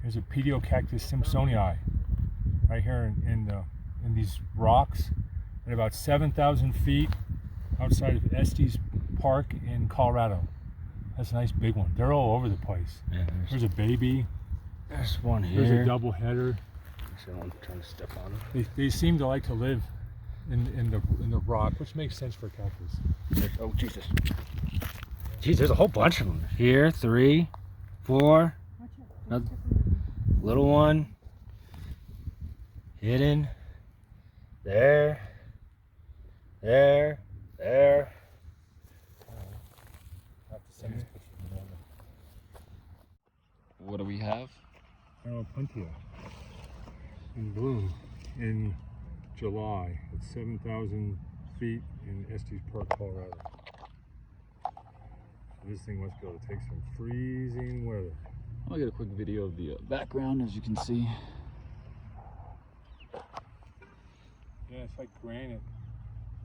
There's a Pediocactus simpsonii right here in these rocks at about 7,000 feet outside of Estes Park in Colorado. That's a nice big one. They're all over the place. Yeah, there's a baby. There's one here. There's a double header. I'm trying to step on them. They seem to like to live in the rock, which makes sense for cactus. Oh Jesus! Geez, there's a whole bunch of them here. 3, 4. Another little one. Hidden. There. There. There. What do we have? Puntia in bloom in July at 7,000 feet in Estes Park, Colorado. This thing must be able to take some freezing weather. I'll get a quick video of the background, as you can see. Yeah, it's like granite,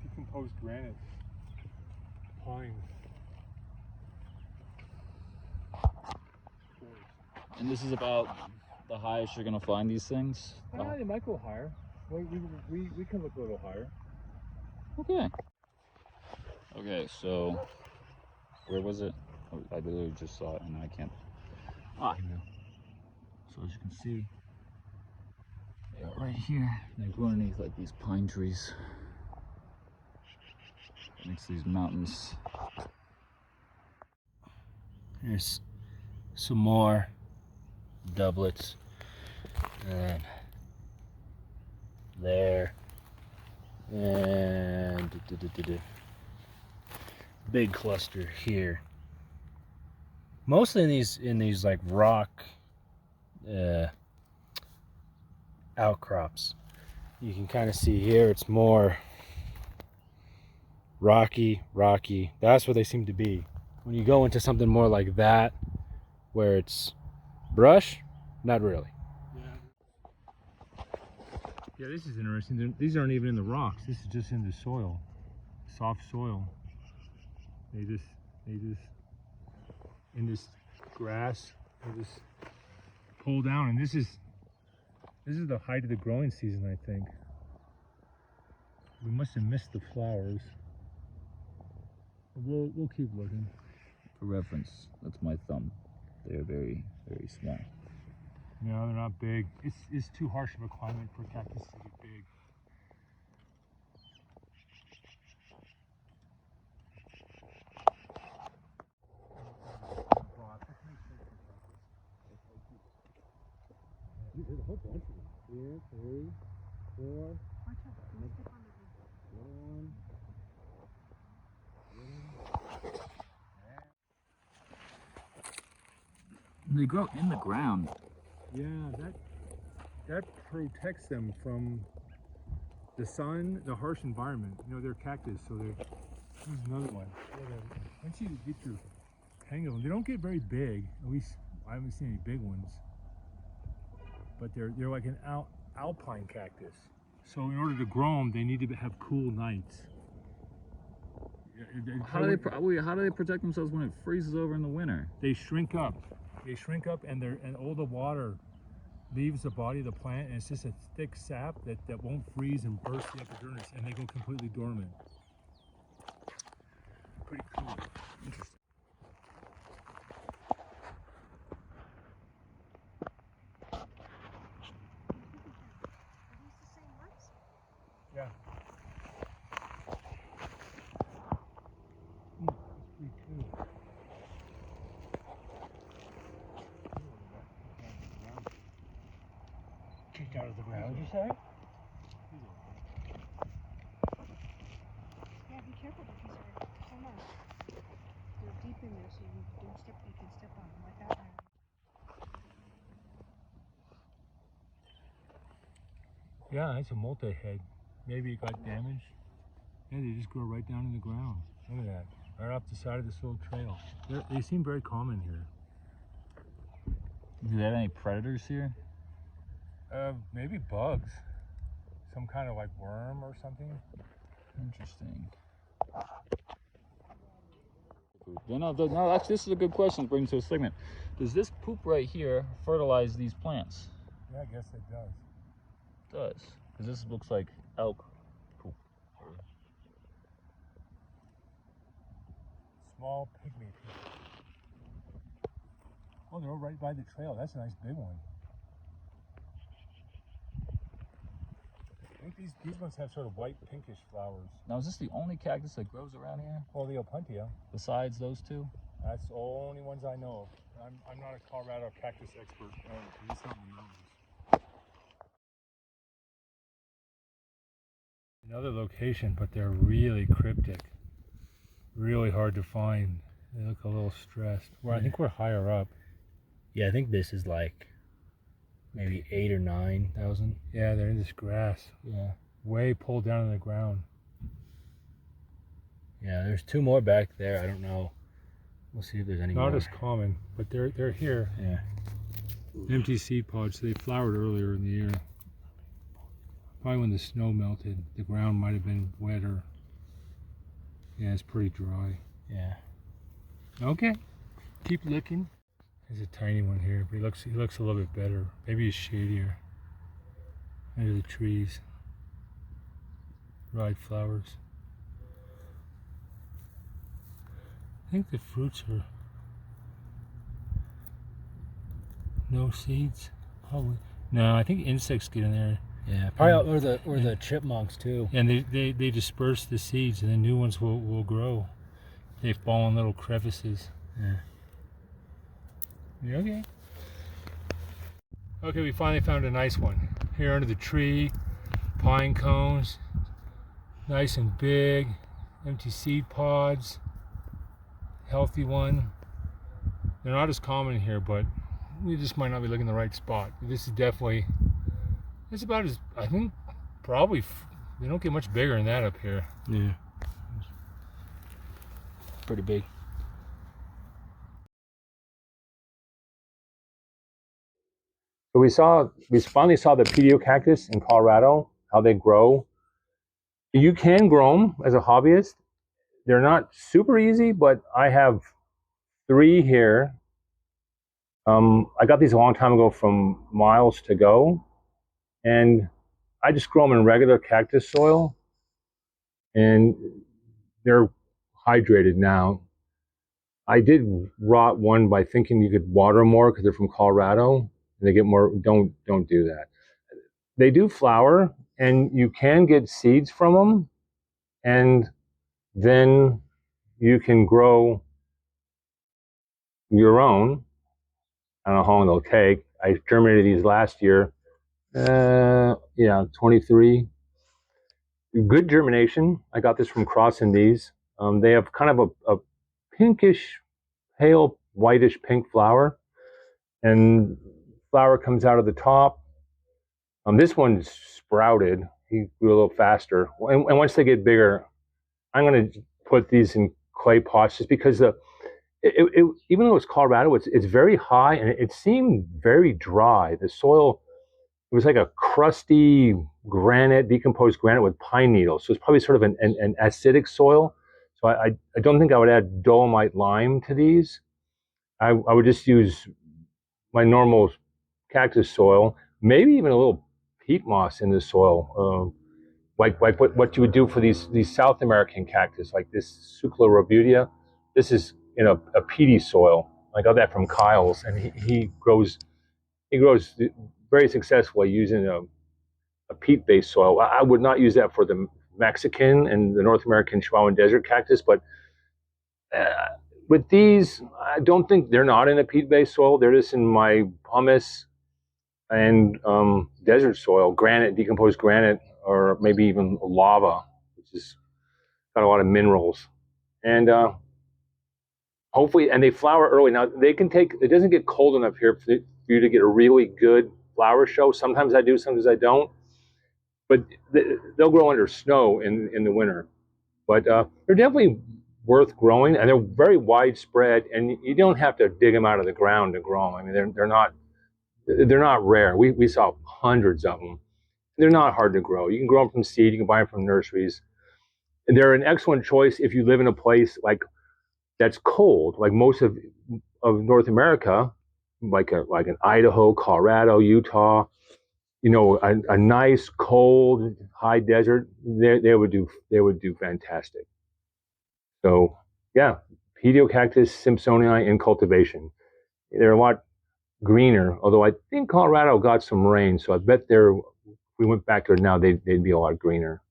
decomposed granite, pine. And this is about the highest you're gonna find these things? They might go higher. We can look a little higher. Okay. Okay, so where was it? Oh, I literally just saw it and I can't. Ah, here we go. So as you can see, they are right here. They grow underneath like these pine trees next to these mountains. Here's some more doublets. And there. And big cluster here. Mostly in these like rock outcrops. You can kind of see here it's more rocky. That's what they seem to be. When you go into something more like that, where it's brush, not really. Yeah, this is interesting. These aren't even in the rocks. This is just in the soil, soft soil. They just in this grass. They just pull down, and this is the height of the growing season, I think. We must have missed the flowers. We'll keep looking. For reference, that's my thumb. They're very, very small. No, they're not big. It's too harsh of a climate for cactus to be big. There's a whole bunch of them. Here, 3, 4. They grow in the ground. Yeah, that protects them from the sun, the harsh environment. You know, they're cactus, so here's another one. Once you get your hang of them, they don't get very big. At least I haven't seen any big ones. But they're like an alpine cactus. So in order to grow them, they need to have cool nights. How do they protect themselves when it freezes over in the winter? They shrink up. They shrink up, and all the water leaves the body of the plant, and it's just a thick sap that won't freeze and burst the epidermis, and they go completely dormant. Pretty cool. Interesting. Yeah. That's pretty cool. Kicked out of the ground, you say? Yeah, be careful because some are they're deep in there, so you can step on them like that one. Yeah, it's a multi-head. Maybe it got damaged. Yeah, they just grow right down in the ground. Look at that. Right off the side of this little trail. They seem very common here. Do they have any predators here? Maybe bugs. Some kind of like worm or something. Interesting. poop? No, actually, this is a good question to bring to a segment. Does this poop right here fertilize these plants? Yeah, I guess it does. It does. Because this looks like elk poop. Small pygmy people. Oh, they're all right by the trail. That's a nice big one. I think these ones have sort of white pinkish flowers. Now, is this the only cactus that grows around here? Well, the opuntia. Besides those two? That's the only ones I know of. I'm not a Colorado cactus expert. No, it's not in the mountains. Another location, but they're really cryptic. Really hard to find. They look a little stressed. I think we're higher up. Yeah, I think this is like maybe 8,000 or 9,000. Yeah, they're in this grass. Yeah. Way pulled down in the ground. Yeah, there's 2 more back there. I don't know. We'll see if there's any more. Not as common, but they're here. Yeah. Empty seed pods. They flowered earlier in the year. Probably when the snow melted, the ground might have been wetter. Yeah, it's pretty dry. Yeah. Okay, keep looking. There's a tiny one here, but he looks a little bit better. Maybe he's shadier under the trees. Dried flowers. I think the fruits are no seeds. Probably. No, I think insects get in there. Yeah, probably or the chipmunks too. And they disperse the seeds, and the new ones will grow. They fall in little crevices. Yeah. You okay? Okay, we finally found a nice one. Here under the tree, pine cones, nice and big, empty seed pods, healthy one. They're not as common here, but we just might not be looking in the right spot. This is definitely, it's about as, I think, probably, they don't get much bigger than that up here. Yeah. Pretty big. So we finally saw the Pediocactus in Colorado, how they grow. You can grow them as a hobbyist. They're not super easy, but I have 3 here. I got these a long time ago from Miles to Go, and I just grow them in regular cactus soil, and they're hydrated now. I did rot one by thinking you could water them more because they're from Colorado. They get more. Don't do that. They do flower, and you can get seeds from them, and then you can grow your own. I don't know how long they'll take. I germinated these last year. 23. Good germination. I got this from crossing these. They have kind of a pinkish, pale, whitish pink flower, and flower comes out of the top. This one's sprouted. He grew a little faster. And once they get bigger, I'm going to put these in clay pots just because even though it's Colorado, it's very high and it seemed very dry. The soil, it was like a crusty granite, decomposed granite with pine needles. So it's probably sort of an acidic soil. So I don't think I would add dolomite lime to these. I would just use my normal cactus soil, maybe even a little peat moss in the soil, like what you would do for these South American cactus, like this Sucula robudia. This is in a peaty soil. I got that from Kyle's, and he grows very successfully using a peat-based soil. I would not use that for the Mexican and the North American Chihuahuan desert cactus, but with these, I don't think they're not in a peat-based soil. They're just in my pumice and desert soil, granite, decomposed granite, or maybe even lava, which has got a lot of minerals. And hopefully, and they flower early. Now, they can take, it doesn't get cold enough here for you to get a really good flower show. Sometimes I do, sometimes I don't. But they'll grow under snow in the winter. But they're definitely worth growing, and they're very widespread, and you don't have to dig them out of the ground to grow them. I mean, they're not rare. We saw hundreds of them. They're not hard to grow. You can grow them from seed. You can buy them from nurseries. And they're an excellent choice if you live in a place like that's cold, like most of North America, like an Idaho, Colorado, Utah, you know, a nice cold high desert, they would do fantastic. So yeah, Pediocactus simpsonii in cultivation. They're a lot greener, although I think Colorado got some rain, so I bet we went back there now, they'd be a lot greener.